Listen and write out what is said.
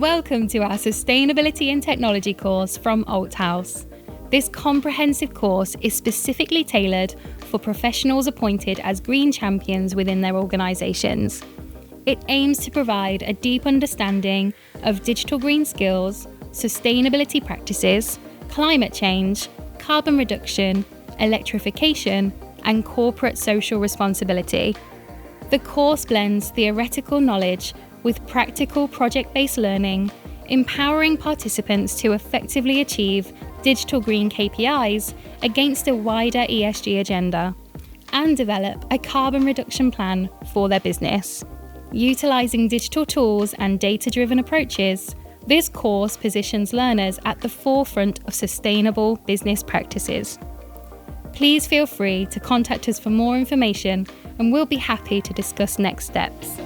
Welcome to our Sustainability and Technology course from Althouse. This comprehensive course is specifically tailored for professionals appointed as green champions within their organisations. It aims to provide a deep understanding of digital green skills, sustainability practices, climate change, carbon reduction, electrification, and corporate social responsibility. The course blends theoretical knowledge with practical project-based learning, empowering participants to effectively achieve digital green KPIs against a wider ESG agenda and develop a carbon reduction plan for their business. Utilising digital tools and data-driven approaches, this course positions learners at the forefront of sustainable business practices. Please feel free to contact us for more information and we'll be happy to discuss next steps.